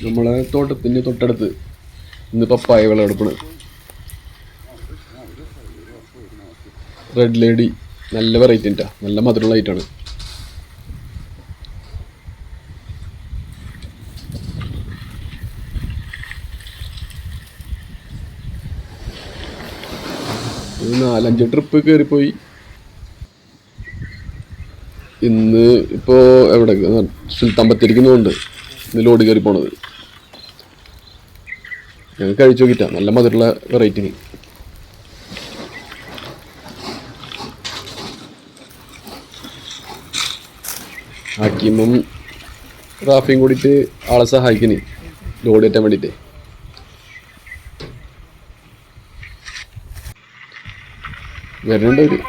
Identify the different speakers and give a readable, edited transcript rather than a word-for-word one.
Speaker 1: നമ്മളെ തോട്ടത്തിന് തൊട്ടടുത്ത് ഇന്ന് പപ്പായ വിളവെടുപ്പണ്. റെഡ് ലേഡി നല്ല വെറൈറ്റി ഉണ്ടാ, നല്ല മധുരമുള്ള ഐറ്റാണ്. ഒരു 4-5 ട്രിപ്പ് കയറിപ്പോയി. ഇന്ന് ഇപ്പോൾ എവിടെ സുൽത്താൻ ബത്തേരിക്കുന്നുണ്ട് ഇന്ന് ലോഡ് കയറി പോണത്. ഞങ്ങൾ കഴിച്ചു നോക്കിയിട്ടാ, നല്ല മധുരമുള്ള വെറൈറ്റി. ഹക്കീമും റാഫിയും കൂടിയിട്ട് ആളെ സഹായിക്കുന്നു ലോഡ് കയറ്റാൻ വേണ്ടിയിട്ട്. വരുന്നുണ്ട് അവർ.